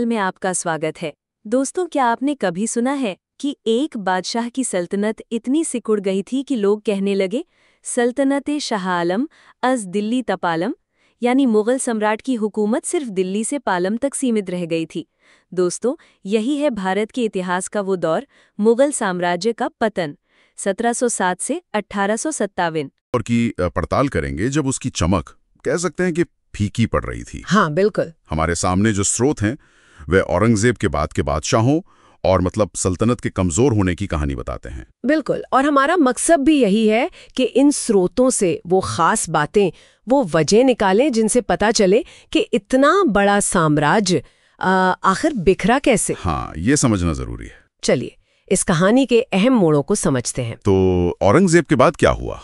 में आपका स्वागत है। दोस्तों, क्या आपने कभी सुना है कि एक बादशाह की सल्तनत इतनी सिकुड़ गई थी कि लोग कहने लगे सल्तनत शाह आलम अज दिल्ली तपालम, यानी मुगल सम्राट की हुकूमत सिर्फ दिल्ली से पालम तक सीमित रह गई थी। दोस्तों, यही है भारत के इतिहास का वो दौर, मुगल साम्राज्य का पतन 1707 से 1857। और की पड़ताल करेंगे जब उसकी चमक कह सकते हैं कि फीकी पड़ रही थी। हाँ बिल्कुल। हमारे सामने जो स्रोत हैं वे औरंगजेब के बाद के बादशाहों और सल्तनत के कमजोर होने की कहानी बताते हैं। बिल्कुल, और हमारा मकसद भी यही है कि इन स्रोतों से वो खास बातें, वो वजह निकालें जिनसे पता चले कि इतना बड़ा साम्राज्य आखिर बिखरा कैसे। हाँ, ये समझना जरूरी है। चलिए इस कहानी के अहम मोड़ों को समझते हैं। तो औरंगजेब के बाद क्या हुआ?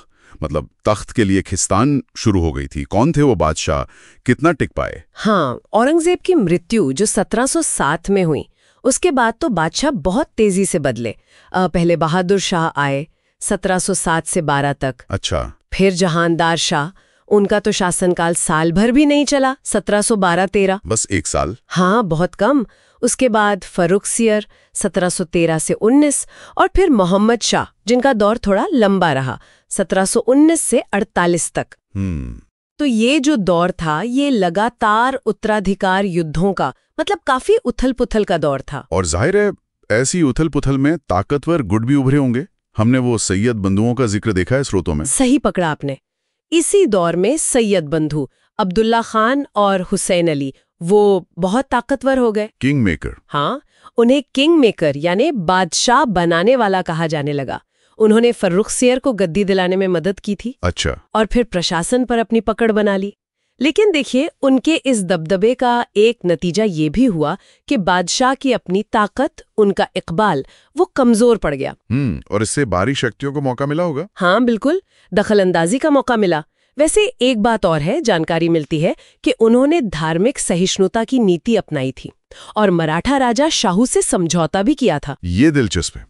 तख्त के लिए खिस्तान शुरू हो गई थी। कौन थे वो बादशाह, कितना टिक पाए? हाँ, औरंगजेब की मृत्यु जो 1707 में हुई, उसके बाद तो बादशाह बहुत तेजी से बदले। पहले बहादुर शाह आए 1707 से 12 तक। अच्छा। फिर जहानदार शाह, उनका तो शासनकाल साल भर भी नहीं चला, 1712-13। बस 1 साल। हाँ, बहुत कम। उसके बाद फर्रुखसियर 1713 से 19, और फिर मोहम्मद शाह, जिनका दौर थोड़ा लंबा रहा, 1719 से 48 तक। तो ये जो दौर था, ये लगातार उत्तराधिकार युद्धों का, काफी उथल-पुथल का दौर था। और जाहिर है ऐसी उथल-पुथल में ताकतवर गुट भी उभरे होंगे। हमने वो सैयद बंधुओं का जिक्र देखा है स्रोतों में। सही पकड़ा आपने। इसी दौर में सैयद बंधु अब्दुल्ला खान और हुसैन अली वो बहुत ताकतवर हो गए। King maker. हाँ, उन्हें किंग मेकर यानी बादशाह बनाने वाला कहा जाने लगा। उन्होंने फर्रुखसियर को गद्दी दिलाने में मदद की थी। अच्छा। और फिर प्रशासन पर अपनी पकड़ बना ली। लेकिन देखिए, उनके इस दबदबे का एक नतीजा ये भी हुआ कि बादशाह की अपनी ताकत, उनका इकबाल, वो कमजोर पड़ गया। और इससे बाहरी शक्तियों को मौका मिला होगा। हाँ बिल्कुल, दखलंदाजी का मौका मिला। वैसे एक बात और है, जानकारी मिलती है कि उन्होंने धार्मिक सहिष्णुता की नीति अपनाई थी और मराठा राजा शाहू से समझौता भी किया था। ये दिलचस्प है।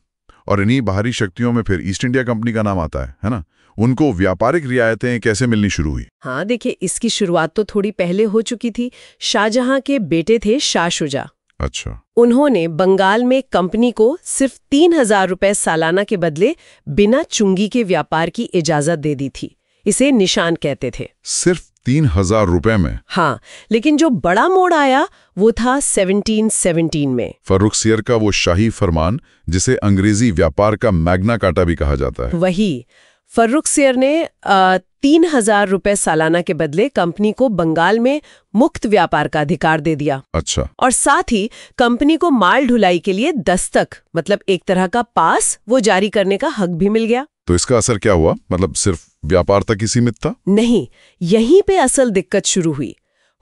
और इन्हीं बाहरी शक्तियों में फिर ईस्ट इंडिया कंपनी का नाम आता है ना? उनको व्यापारिक रियायतें कैसे मिलनी शुरू हुई? हाँ देखिए, इसकी शुरुआत तो थोड़ी पहले हो चुकी थी। शाहजहां के बेटे थे शाह शुजा। अच्छा। उन्होंने बंगाल में कंपनी को सिर्फ 3000 रुपए सालाना के बदले बिना चुंगी के व्यापार की इजाजत दे दी थी। इसे निशान कहते थे। सिर्फ 3000 रुपए में? हाँ, लेकिन जो बड़ा मोड़ आया वो था 1717 में। फर्रुखसियर का वो शाही फरमान, जिसे अंग्रेजी व्यापार का मैग्ना कार्टा भी कहा जाता है। वही। फर्रुखसियर ने 3000 रुपए सालाना के बदले कंपनी को बंगाल में मुक्त व्यापार का अधिकार दे दिया। अच्छा। और साथ ही कंपनी को माल ढुलाई के लिए दस्तक, एक तरह का पास, वो जारी करने का हक भी मिल गया। तो इसका असर क्या हुआ? सिर्फ व्यापार तक ही सीमित था? नहीं, यहीं पे असल दिक्कत शुरू हुई।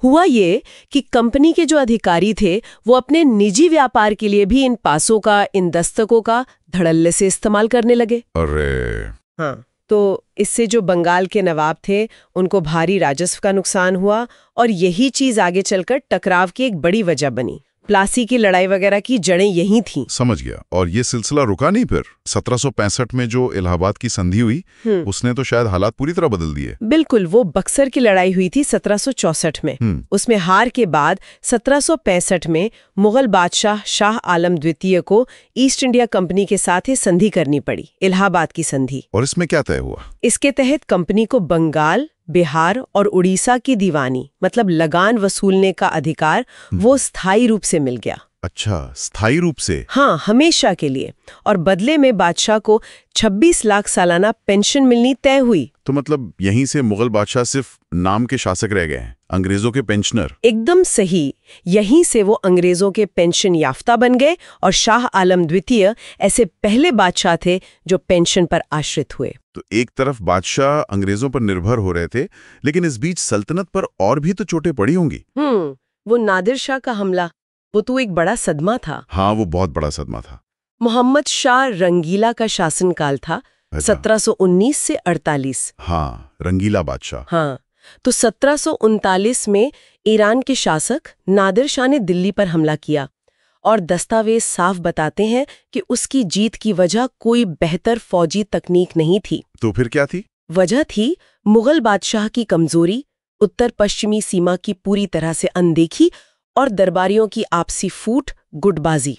हुआ ये कि कंपनी के जो अधिकारी थे वो अपने निजी व्यापार के लिए भी इन पासों का, इन दस्तकों का धड़ल्ले से इस्तेमाल करने लगे। अरे। हाँ, तो इससे जो बंगाल के नवाब थे उनको भारी राजस्व का नुकसान हुआ, और यही चीज आगे चलकर टकराव की एक बड़ी वजह बनी। प्लासी की लड़ाई वगैरह की जड़ें यहीं थीं। समझ गया। और ये सिलसिला रुका नहीं फिर? 1765 में जो इलाहाबाद की संधि हुई, उसने तो शायद हालात पूरी तरह बदल दिए। बिल्कुल, वो बक्सर की लड़ाई हुई थी 1764 में। उसमें हार के बाद 1765 में मुगल बादशाह शाह आलम द्वितीय को ईस्ट इंडिया कंपनी के साथ ही संधि करनी पड़ी, इलाहाबाद की संधि। और इसमें क्या तय हुआ? इसके तहत कंपनी को बंगाल, बिहार और उड़ीसा की दीवानी, लगान वसूलने का अधिकार, वो स्थायी रूप से मिल गया। अच्छा, स्थायी रूप से? हाँ, हमेशा के लिए। और बदले में बादशाह को 26 लाख सालाना पेंशन मिलनी तय हुई। तो यहीं से मुगल बादशाह सिर्फ नाम के शासक रह गए हैं, अंग्रेजों के पेंशनर। एकदम सही। यहीं से वो अंग्रेजों के पेंशन याफ्ता बन गए, और शाह आलम द्वितीय ऐसे पहले बादशाह थे जो पेंशन पर आश्रित हुए। तो एक तरफ बादशाह अंग्रेजों पर निर्भर हो रहे थे, लेकिन इस बीच सल्तनत पर और भी तो चोटें पड़ी होंगी। वो नादिर शाह का हमला, वो तो एक बड़ा सदमा था। हाँ, वो बहुत बड़ा सदमा था। मोहम्मद शाह रंगीला का शासनकाल था 1719 से 48। हाँ, रंगीला बादशाह। हाँ, तो 1739 में ईरान के शासक नादिर शाह ने दिल्ली पर हमला किया, और दस्तावेज साफ बताते हैं कि उसकी जीत की वजह कोई बेहतर फौजी तकनीक नहीं थी। तो फिर क्या थी? वजह थी मुगल बादशाह की कमजोरी, उत्तर पश्चिमी सीमा की पूरी तरह से अनदेखी, और दरबारियों की आपसी फूट, गुटबाजी।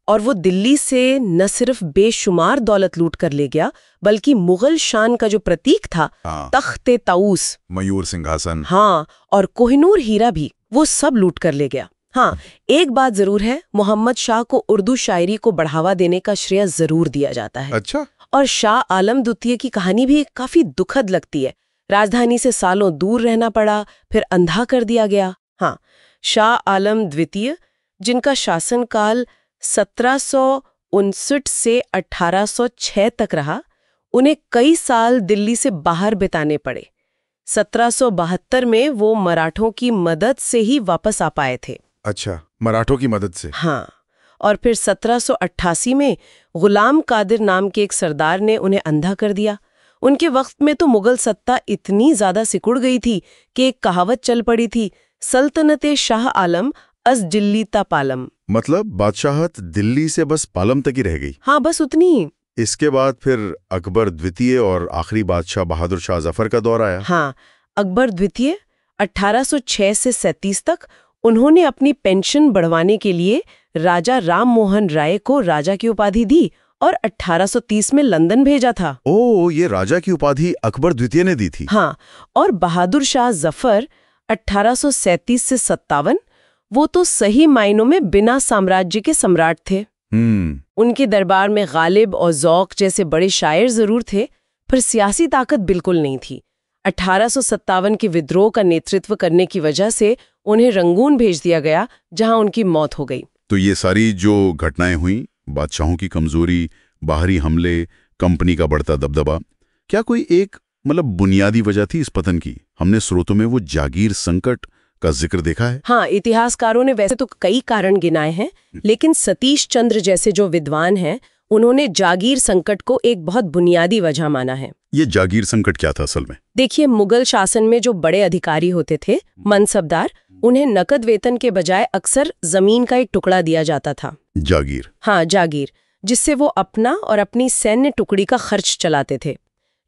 और वो दिल्ली से न सिर्फ बेशुमार दौलत लूट कर ले गया, बल्कि मुगल शान का जो प्रतीक था, तख्ते ताऊस, मयूर सिंहासन, हाँ, और कोहिनूर हीरा भी, वो सब लूट कर ले गया। हाँ, एक बात जरूर है, मोहम्मद शाह को उर्दू शायरी को बढ़ावा देने का श्रेय जरूर दिया जाता है। अच्छा। और शाह आलम द्वितीय की कहानी भी काफी दुखद लगती है। राजधानी से सालों दूर रहना पड़ा, फिर अंधा कर दिया गया। हाँ, शाह आलम द्वितीय, जिनका शासनकाल 1759 से 1806 तक रहा, उन्हें कई साल दिल्ली से बाहर बिताने पड़े। 1772 में वो मराठों की मदद से ही वापस आ पाए थे। अच्छा, मराठों की मदद से। हाँ, और फिर 1788 में गुलाम कादिर नाम के एक सरदार ने उन्हें अंधा कर दिया। उनके वक्त में तो मुगल सत्ता इतनी ज्यादा सिकुड़ गई थी कि एक कहावत चल पड़ी थी, सल्तनते शाह आलम अज दिल्ली ता पालम। मतलब बादशाहत दिल्ली से बस पालम तक ही रह गई। हाँ, बस उतनी ही। इसके बाद फिर अकबर द्वितीय और आखिरी बादशाह बहादुर शाह जफर का दौर आया। हाँ, अकबर द्वितीय 1806 से 37 तक उन्होंने अपनी पेंशन बढ़वाने के लिए राजा राम मोहन राय को राजा की उपाधि दी और 1830 में लंदन भेजा था। ओह, ये राजा की उपाधि अकबर द्वितीय ने दी थी। हाँ, और बहादुर शाह जफर 1837 से 57, वो तो सही मायनों में बिना साम्राज्य के सम्राट थे। उनके दरबार में गालिब और ज़ौक़ जैसे बड़े शायर जरूर थे, पर सियासी ताकत बिल्कुल नहीं थी। 1857 के विद्रोह का नेतृत्व करने की वजह से उन्हें रंगून भेज दिया गया, जहां उनकी मौत हो गई। तो ये सारी जो घटनाएं हुई, बादशाहों की कमजोरी, बाहरी हमले, कंपनी का बढ़ता दबदबा, क्या कोई एक बुनियादी वजह थी इस पतन की? हमने स्रोतों में वो जागीर संकट का जिक्र देखा है। हाँ, इतिहासकारों ने वैसे तो कई कारण गिनाए हैं, लेकिन सतीश चंद्र जैसे जो विद्वान हैं, उन्होंने जागीर संकट को एक बहुत बुनियादी वजह माना है। ये जागीर संकट क्या था असल में? देखिए, मुगल शासन में जो बड़े अधिकारी होते थे, मनसबदार, उन्हें नकद वेतन के बजाय अक्सर जमीन का एक टुकड़ा दिया जाता था। जागीर? हाँ, जागीर, जिससे वो अपना और अपनी सैन्य टुकड़ी का खर्च चलाते थे।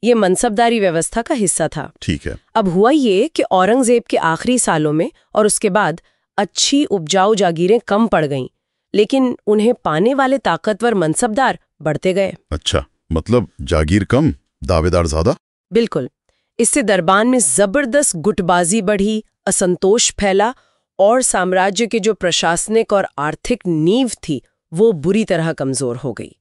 ये मनसबदारी व्यवस्था का हिस्सा था। ठीक है। अब हुआ ये कि औरंगजेब के आखिरी सालों में और उसके बाद अच्छी उपजाऊ जागीरें कम पड़ गईं, लेकिन उन्हें पाने वाले ताकतवर मनसबदार बढ़ते गए। अच्छा, मतलब जागीर कम, दावेदार ज्यादा? बिल्कुल। इससे दरबार में जबरदस्त गुटबाजी बढ़ी, असंतोष फैला और साम्राज्य के जो प्रशासनिक और आर्थिक नींव थी, वो बुरी तरह कमजोर हो गई।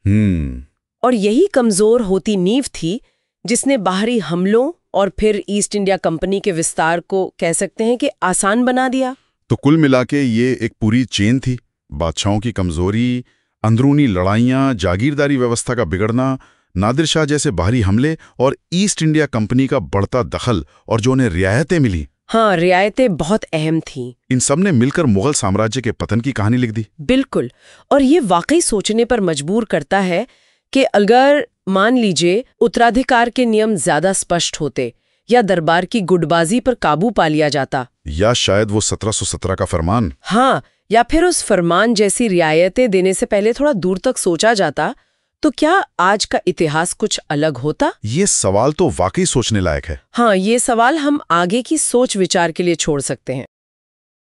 और यही कमजोर होती नींव थी जिसने बाहरी हमलों और फिर ईस्ट इंडिया कंपनी के विस्तार को कह सकते हैं कि आसान बना दिया। तो कुल मिलाके ये एक पूरी चेन थी, बादशाहों की कमजोरी, अंदरूनी लड़ाइयाँ, जागीरदारी व्यवस्था का बिगड़ना, नादिर शाह जैसे बाहरी हमले और ईस्ट इंडिया कंपनी का बढ़ता दखल, और जो उन्हें रियायतें मिली। हाँ, रियायतें बहुत अहम थीं। इन सब ने मिलकर मुगल साम्राज्य के पतन की कहानी लिख दी। बिल्कुल। और ये वाकई सोचने पर मजबूर करता है कि अगर मान लीजिए उत्तराधिकार के नियम ज्यादा स्पष्ट होते या दरबार की गुटबाजी पर काबू पा लिया जाता, या शायद वो 1717 का फरमान, हाँ, या फिर उस फरमान जैसी रियायतें देने से पहले थोड़ा दूर तक सोचा जाता, तो क्या आज का इतिहास कुछ अलग होता? ये सवाल तो वाकई सोचने लायक है। हाँ, ये सवाल हम आगे की सोच विचार के लिए छोड़ सकते हैं।